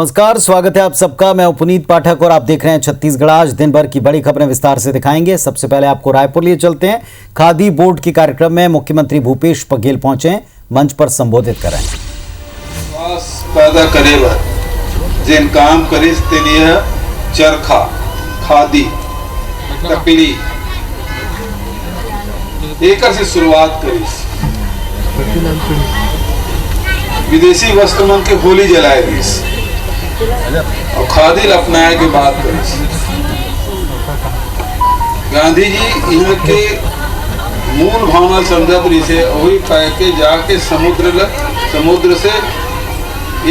नमस्कार, स्वागत है आप सबका। मैं पुनीत पाठक और आप देख रहे हैं छत्तीसगढ़ आज। दिन भर की बड़ी खबरें विस्तार से दिखाएंगे। सबसे पहले आपको रायपुर लिए चलते हैं। खादी बोर्ड के कार्यक्रम में मुख्यमंत्री भूपेश बघेल पहुंचे, मंच पर संबोधित कर रहे हैं। विश्वास पैदा करे बर जिन काम करिस तेन यह चरखा, खादी, तकली एकर से शुरुआत करिस। विदेशी वस्त्र मन के होली जलाए दिस और खादी अपनाए के बात करिस। गांधी जी यहाँ के मूल भावना समझत रही से वही पाए के जाके समुद्र से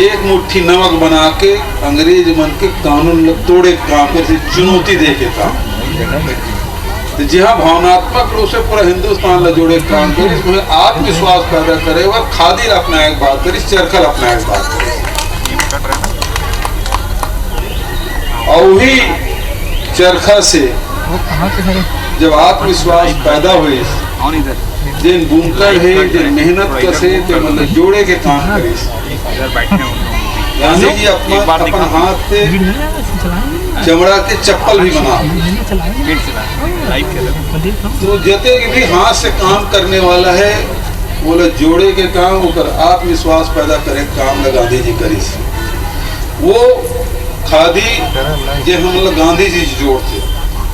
एक मुट्ठी नमक बना के अंग्रेज मन के कानून तोड़े काम कर चुनौती दे के काम, तो जहाँ भावनात्मक रूप से पूरा हिंदुस्तान ला जोड़े काम करे, इसमें आत्मविश्वास पैदा करे और खादी अपना एक बात करी, चरखा अपना एक बात करे। और वही चरखा से जब आत्मविश्वास पैदा हुए, जिन बुनकर है, जिन मेहनत कसे, मतलब जोड़े के काम करे। गांधी जी अपन हाथ से चमड़ा के चप्पल भी बना, तो जते भी हाथ से काम करने वाला है बोले जोड़े के काम ऊपर आत्मविश्वास पैदा करे काम ल गांधी जी करी। वो खादी जे हम लोग गांधी जी जोड़ते,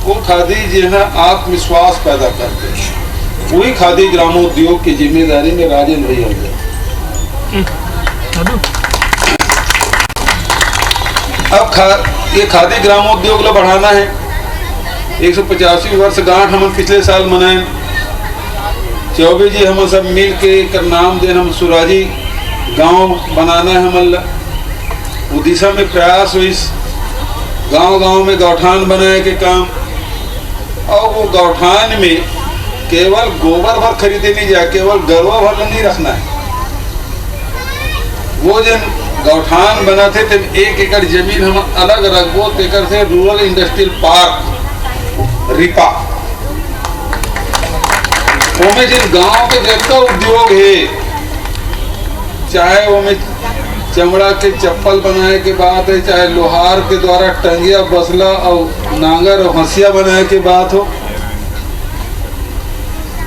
वो खादी जो है आत्मविश्वास पैदा करते। वही खादी ग्रामोद्योग की जिम्मेदारी में राजेंद्र भैया है। अब ये खादी ग्रामोद्योग ला बढ़ाना है। 185 वर्ष गांठ हम पिछले साल मनाए। चौबे जी हम सब मिल के कर नाम देन हम सुराजी गांव बनाना है। हमला वो दिशा में प्रयास हुई। गांव-गांव में गौठान बनाए के काम, और वो गौठान में केवल गोबर भर खरीदे नहीं जाए, केवल गरवा भर नहीं रखना है। वो जन गौठान बना थे तब 1 एकड़ जमीन हम अलग रखबो, तेकर से रूरल इंडस्ट्रियल पार्क रिपा ओमे जिन गांव के जितना उद्योग है, चाहे वो में चमड़ा के चप्पल बनाए के बात है, चाहे लोहार के द्वारा टंगिया, बसला और नांगर और हंसिया बनाए के बात हो,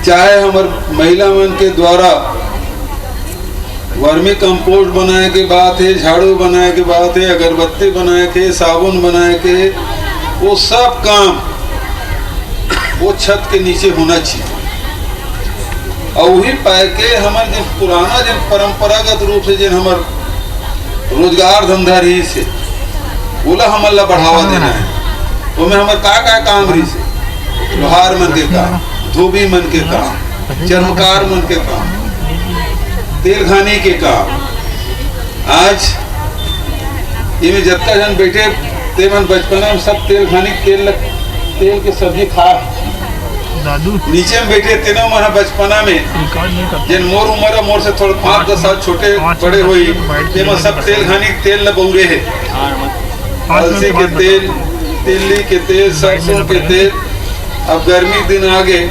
चाहे हमार महिला मन के द्वारा वर्मी कंपोस्ट बनाए के बात है, झाड़ू बनाए के बात है, अगरबत्ती बनाए के, साबुन बनाए के, वो सब काम वो छत के नीचे होना चाहिए। और वही पाए के हमार जो पुराना जो परंपरागत रूप से जो हमार रोजगार धंधा रही से बोला हमन ला बढ़ावा देना है। तो में हमार का काम रही से लोहार मन के काम, धोबी मन के काम, चर्मकार मन के काम, तेल खानी के काम। आज ये में जत्ता जन बैठे ते मन बचपना में सब तेल खानी तेल के सब्जी खा नीचे में बैठे तेनो मन बचपना में जन मोर उम्र मोर से थोड़ा 5-10 साल छोटे बड़े हुई ते मन सब तेल खानी तेल न बउरे है। अलसी के तेल, तिल्ली के तेल, सरसों के तेल। अब गर्मी दिन आ गए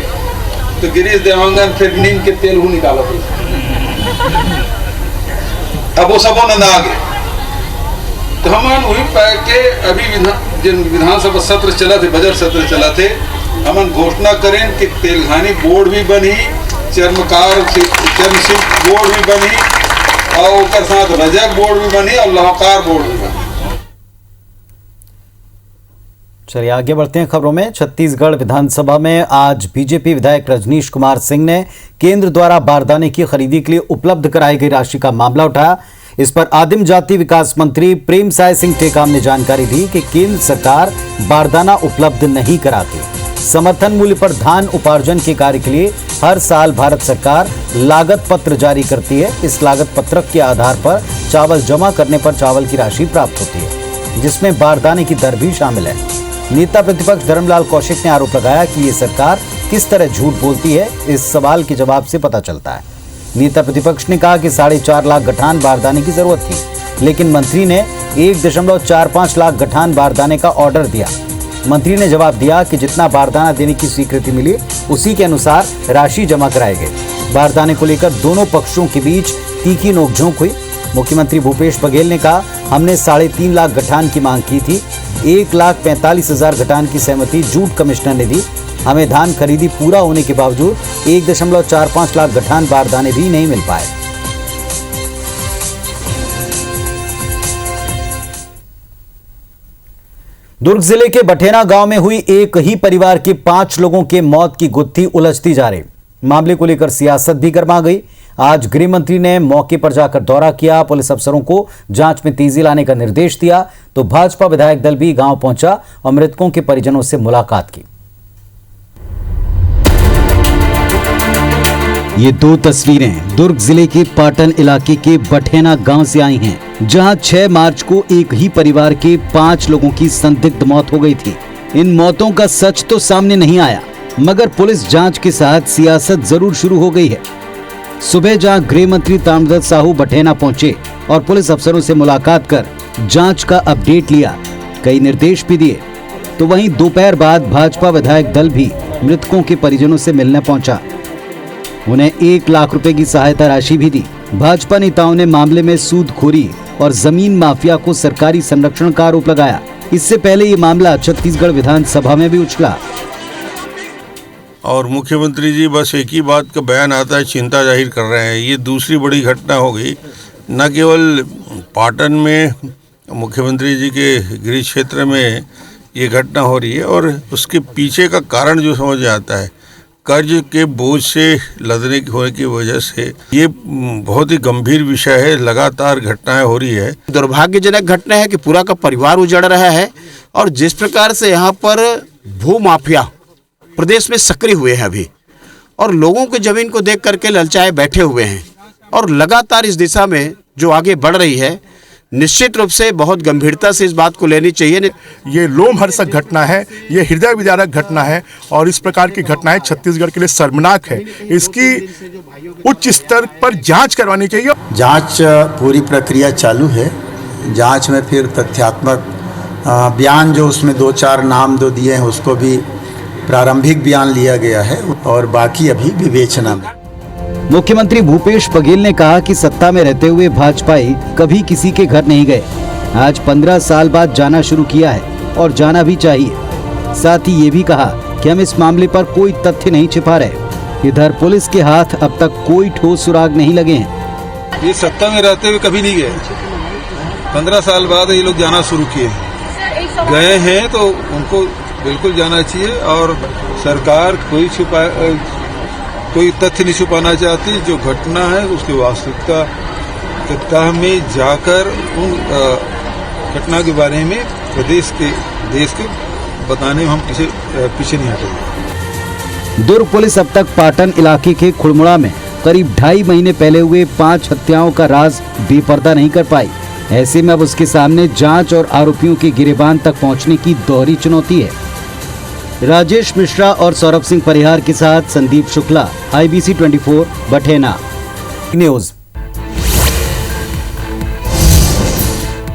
तो गिरीश देवांगन फिर नीम के तेल हूँ निकाला। अब वो सबों न आ गए, तो हम वही पाए के अभी जिन विधानसभा सत्र चला थे, बजट सत्र चला थे, हम घोषणा करें कि तेलघानी बोर्ड भी बनी, चर्मशिल्प बोर्ड भी बनी, और उसके साथ रजक बोर्ड भी बनी और लोहाकार बोर्ड भी बनी। चलिए आगे बढ़ते हैं खबरों में। छत्तीसगढ़ विधानसभा में आज बीजेपी विधायक रजनीश कुमार सिंह ने केंद्र द्वारा बारदाने की खरीदी के लिए उपलब्ध कराई गई राशि का मामला उठाया। इस पर आदिम जाति विकास मंत्री प्रेमसाय सिंह टेकाम ने जानकारी दी कि केंद्र सरकार बारदाना उपलब्ध नहीं कराती। समर्थन मूल्य पर धान उपार्जन के कार्य के लिए हर साल भारत सरकार लागत पत्र जारी करती है। इस लागत पत्रक के आधार पर चावल जमा करने पर चावल की राशि प्राप्त होती है, जिसमें बारदाने की दर भी शामिल है। नेता प्रतिपक्ष धर्मलाल कौशिक ने आरोप लगाया कि ये सरकार किस तरह झूठ बोलती है। इस सवाल के जवाब से पता चलता है। नेता प्रतिपक्ष ने कहा कि 4.5 लाख गठान बारदाने की जरूरत थी, लेकिन मंत्री ने 1.45 लाख गठान बारदाने का ऑर्डर दिया। मंत्री ने जवाब दिया कि जितना बारदाना देने की स्वीकृति मिली उसी के अनुसार राशि जमा कराई गई। बारदाने को लेकर दोनों पक्षों के बीच तीखी नोकझोंक हुई। मुख्यमंत्री भूपेश बघेल ने कहा, हमने 3.5 लाख गठान की मांग की थी। 1,45,000 गठान की सहमति जूट कमिश्नर ने दी। हमें धान खरीदी पूरा होने के बावजूद 1.45 लाख गठान बारदाने भी नहीं मिल पाए। दुर्ग जिले के बठेना गांव में हुई एक ही परिवार के 5 लोगों के मौत की गुत्थी उलझती जा रही। मामले को लेकर सियासत भी गर्मा गई। आज गृह मंत्री ने मौके पर जाकर दौरा किया, पुलिस अफसरों को जांच में तेजी लाने का निर्देश दिया, तो भाजपा विधायक दल भी गांव पहुंचा और मृतकों के परिजनों से मुलाकात की। ये 2 तस्वीरें दुर्ग जिले के पाटन इलाके के बठेना गांव से आई हैं, जहां 6 मार्च को एक ही परिवार के 5 लोगों की संदिग्ध मौत हो गई थी। इन मौतों का सच तो सामने नहीं आया, मगर पुलिस जांच के साथ सियासत जरूर शुरू हो गई है। सुबह जहां गृह मंत्री ताम्रध्वज साहू बठेना पहुंचे और पुलिस अफसरों से मुलाकात कर जांच का अपडेट लिया, कई निर्देश भी दिए, तो वहीं दोपहर बाद भाजपा विधायक दल भी मृतकों के परिजनों से मिलने पहुंचा। उन्हें 1 लाख रुपए की सहायता राशि भी दी। भाजपा नेताओं ने मामले में सूदखोरी और जमीन माफिया को सरकारी संरक्षण का आरोप लगाया। इससे पहले ये मामला छत्तीसगढ़ विधानसभा में भी उछला और मुख्यमंत्री जी बस एक ही बात का बयान आता है, चिंता जाहिर कर रहे हैं। ये दूसरी बड़ी घटना हो गई। न केवल पाटन में मुख्यमंत्री जी के गृह क्षेत्र में ये घटना हो रही है, और उसके पीछे का कारण जो समझ आता है, कर्ज के बोझ से लदने होने की वजह से ये बहुत ही गंभीर विषय है। लगातार घटनाएं हो रही है। दुर्भाग्यजनक घटना है कि पूरा का परिवार उजड़ रहा है, और जिस प्रकार से यहाँ पर भू माफिया प्रदेश में सक्रिय हुए हैं अभी, और लोगों की जमीन को देख करके ललचाए बैठे हुए हैं, और लगातार इस दिशा में जो आगे बढ़ रही है, निश्चित रूप से बहुत गंभीरता से इस बात को लेनी चाहिए। ये लोमहर्षक घटना है, ये हृदय विदारक घटना है, और इस प्रकार की घटनाएं छत्तीसगढ़ के लिए शर्मनाक है। इसकी उच्च स्तर पर जांच करवानी चाहिए। जांच पूरी प्रक्रिया चालू है। जांच में फिर तथ्यात्मक बयान जो उसमें 2-4 नाम जो दिए हैं, उसको भी प्रारंभिक बयान लिया गया है, और बाकी अभी विवेचना में। मुख्यमंत्री भूपेश बघेल ने कहा कि सत्ता में रहते हुए भाजपाई कभी किसी के घर नहीं गए। आज 15 साल बाद जाना शुरू किया है, और जाना भी चाहिए। साथ ही ये भी कहा कि हम इस मामले पर कोई तथ्य नहीं छिपा रहे। इधर पुलिस के हाथ अब तक कोई ठोस सुराग नहीं लगे हैं। ये सत्ता में रहते हुए कभी नहीं गए। 15 साल बाद ये लोग जाना शुरू किए, गए हैं तो उनको बिल्कुल जाना चाहिए। और सरकार कोई तथ्य नहीं छुपाना चाहती। जो घटना है उसकी वास्तविकता के तह में जाकर उन घटना के बारे में देश के बताने में हम पीछे नहीं हटेंगे। दुर्ग पुलिस अब तक पाटन इलाके के खुड़मुड़ा में करीब 2.5 महीने पहले हुए 5 हत्याओं का राज बेपर्दा नहीं कर पाई। ऐसे में अब उसके सामने जांच और आरोपियों के गिरेबान तक पहुंचने की दोहरी चुनौती है। राजेश मिश्रा और सौरभ सिंह परिहार के साथ Sandeep Shukla, IBC 24 Bathena news.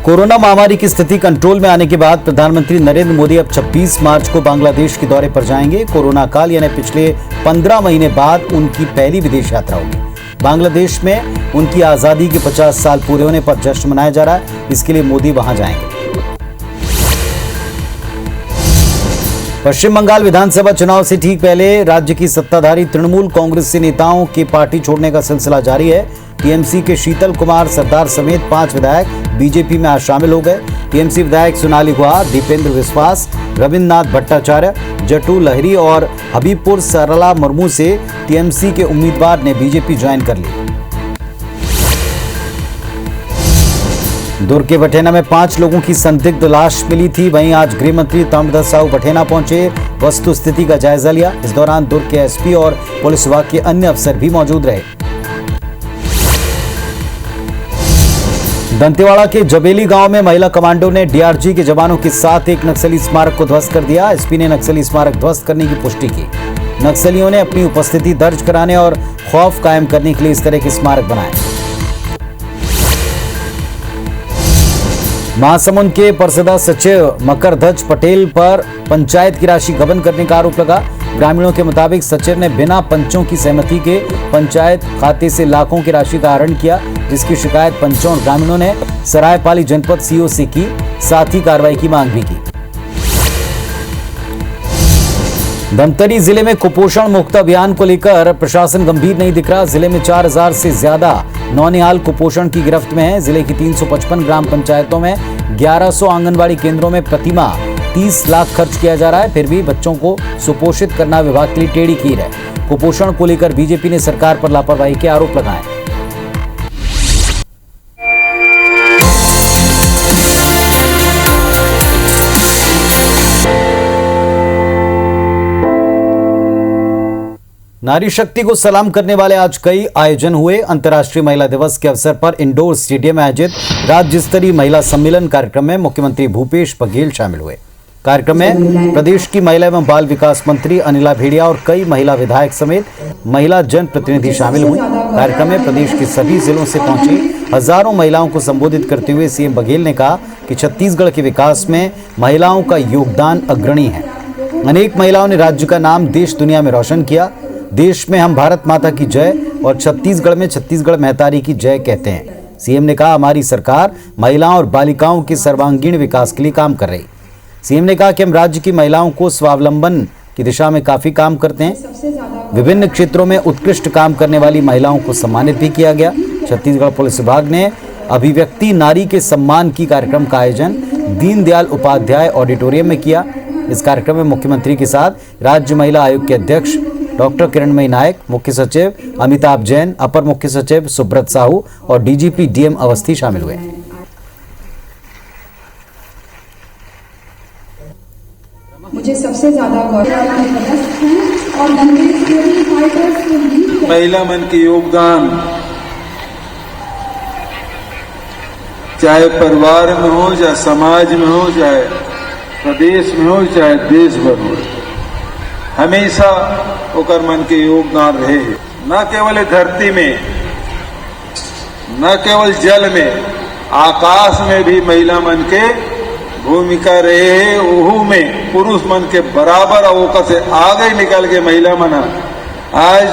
Corona महामारी की स्थिति कंट्रोल में आने के बाद प्रधानमंत्री नरेंद्र मोदी अब 26 मार्च को बांग्लादेश के दौरे पर जाएंगे। कोरोना काल यानी पिछले 15 महीने बाद उनकी पहली विदेश यात्रा होगी। बांग्लादेश में उनकी आजादी के 50 साल पूरे होने पर जश्न मनाया जा रहा है, इसके लिए मोदी वहां जाएंगे। पश्चिम बंगाल विधानसभा चुनाव से ठीक पहले राज्य की सत्ताधारी तृणमूल कांग्रेस से नेताओं के पार्टी छोड़ने का सिलसिला जारी है। टीएमसी के शीतल कुमार सरदार समेत 5 विधायक बीजेपी में आज शामिल हो गए। टीएमसी विधायक सोनाली गुहा, दीपेंद्र विश्वास, रविन्द्रनाथ भट्टाचार्य, जटू लहरी और हबीबपुर सरला मुर्मू से टीएमसी के उम्मीदवार ने बीजेपी ज्वाइन कर ली। दुर्ग के बठेना में 5 लोगों की संदिग्ध लाश मिली थी। वहीं आज गृह मंत्री ताम्रध्वज साहू बठेना पहुंचे, वस्तु स्थिति का जायजा लिया। इस दौरान दुर्ग के एसपी और पुलिस विभाग के अन्य अफसर भी मौजूद रहे। दंतेवाड़ा के जबेली गांव में महिला कमांडो ने डीआरजी के जवानों के साथ एक नक्सली स्मारक को ध्वस्त कर दिया। एसपी ने नक्सली स्मारक ध्वस्त करने की पुष्टि की। नक्सलियों ने अपनी उपस्थिति दर्ज कराने और खौफ कायम करने के लिए इस तरह के स्मारक बनाए। महासमुंद के परिषदा सचिव मकरध्वज पटेल पर पंचायत की राशि गबन करने का आरोप लगा। ग्रामीणों के मुताबिक सचिव ने बिना पंचों की सहमति के पंचायत खाते से लाखों की राशि का आहरण किया। जिसकी शिकायत पंचों और ग्रामीणों ने सरायपाली जनपद सीओ से की, साथ ही कार्रवाई की मांग भी की। धमतरी जिले में कुपोषण मुक्त अभियान को लेकर प्रशासन गंभीर नहीं दिख रहा। जिले में 4000 से ज्यादा नौनिहाल कुपोषण की गिरफ्त में है। जिले की 355 ग्राम पंचायतों में 1100 आंगनबाड़ी केंद्रों में प्रतिमाह 30 लाख खर्च किया जा रहा है, फिर भी बच्चों को सुपोषित करना विभाग के लिए टेढ़ी कीर है। कुपोषण को लेकर बीजेपी ने सरकार पर लापरवाही के आरोप लगाए। नारी शक्ति को सलाम करने वाले आज कई आयोजन हुए। अंतर्राष्ट्रीय महिला दिवस के अवसर पर इंडोर स्टेडियम में आयोजित राज्य स्तरीय महिला सम्मेलन कार्यक्रम में मुख्यमंत्री भूपेश बघेल शामिल हुए। कार्यक्रम में प्रदेश की महिला एवं बाल विकास मंत्री अनिला भेड़िया और कई महिला विधायक समेत महिला जनप्रतिनिधि शामिल हुए। कार्यक्रम में प्रदेश के सभी जिलों से पहुंची हजारों महिलाओं को संबोधित करते हुए सीएम बघेल ने कहा कि छत्तीसगढ़ के विकास में महिलाओं का योगदान अग्रणी है। अनेक महिलाओं ने राज्य का नाम देश दुनिया में रोशन किया। देश में हम भारत माता की जय और छत्तीसगढ़ में छत्तीसगढ़ महतारी की जय कहते हैं। सीएम ने कहा हमारी सरकार महिलाओं और बालिकाओं के सर्वांगीण विकास के लिए काम कर रही। सीएम ने कहा कि हम राज्य की महिलाओं को स्वावलंबन की दिशा में काफी काम करते हैं। विभिन्न क्षेत्रों में उत्कृष्ट काम करने वाली महिलाओं को सम्मानित भी किया गया। छत्तीसगढ़ पुलिस विभाग ने अभिव्यक्ति नारी के सम्मान की कार्यक्रम का आयोजन दीनदयाल उपाध्याय ऑडिटोरियम में किया। इस कार्यक्रम में मुख्यमंत्री के साथ राज्य महिला आयोग के अध्यक्ष डॉक्टर किरणमयी नायक, मुख्य सचिव अमिताभ जैन, अपर मुख्य सचिव सुब्रत साहू और डीजीपी डीएम अवस्थी शामिल हुए। मुझे सबसे ज्यादा महिला मन के योगदान चाहे परिवार में हो, चाहे समाज में हो, चाहे प्रदेश में हो, चाहे देश भर हो, हमेशा ओकर मन के योगदान रहे। न केवल धरती में, न केवल जल में, आकाश में भी महिला मन के भूमिका रहे है। ओहू में पुरुष मन के बराबर ओकर से आगे निकल के महिला मन आज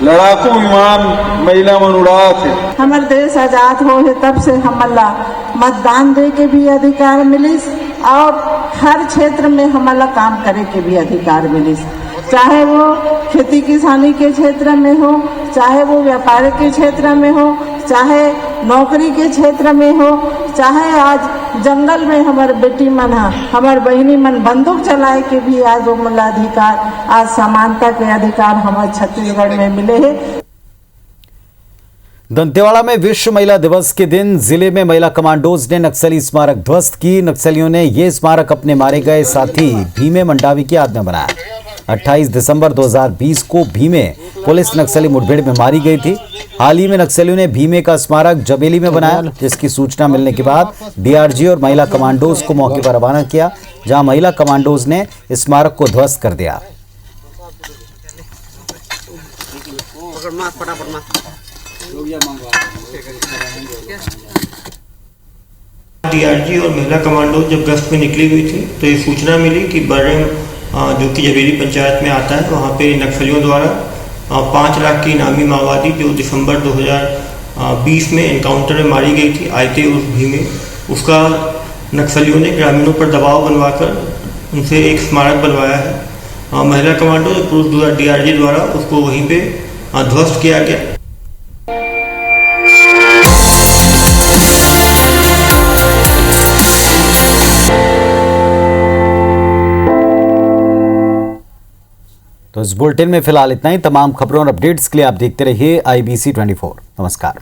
लड़ाकू विमान महिला मन उड़ात है। हमार देश आजाद हो है तब से हमला मतदान दे के भी अधिकार मिलिस और हर क्षेत्र में हमला काम करे के भी अधिकार मिलिस, चाहे वो खेती किसानी के क्षेत्र में हो, चाहे वो व्यापार के क्षेत्र में हो, चाहे नौकरी के क्षेत्र में हो, चाहे आज जंगल में हमारे बेटी मन हमारे बहनी मन बंदूक चलाए के भी आज वो मला अधिकार, आज समानता के अधिकार हमारे छत्तीसगढ़ में मिले हैं। दंतेवाड़ा में विश्व महिला दिवस के दिन जिले में महिला कमांडोज ने नक्सली स्मारक ध्वस्त की। नक्सलियों ने ये स्मारक अपने मारे गए साथी भीमे मंडावी की याद में बनाया। 28 दिसंबर 2020 को भीमे पुलिस नक्सली मुठभेड़ में मारी गई थी। हाल ही में नक्सलियों ने भीमे का स्मारक जबेली में बनाया, जिसकी सूचना मिलने के बाद डीआरजी और महिला कमांडोज को मौके पर रवाना किया, जहां महिला कमांडोज ने स्मारक को ध्वस्त कर दिया। डीआरजी और महिला कमांडो जब गश्त में निकली हुई थी तो ये सूचना मिली कि बरम जो कि जबेली पंचायत में आता है, वहाँ पे नक्सलियों द्वारा 5 लाख की इनामी माओवादी जो दिसंबर 2020 में एनकाउंटर में मारी गई थी, आए थे उस भीमे, उसका नक्सलियों ने ग्रामीणों पर दबाव बनवाकर उनसे एक स्मारक बनवाया है। महिला कमांडो पुरुष डीआरजी द्वारा उसको वहीं पे ध्वस्त किया गया। तो इस बुलेटिन में फिलहाल इतना ही। तमाम खबरों और अपडेट्स के लिए आप देखते रहिए IBC 24। नमस्कार।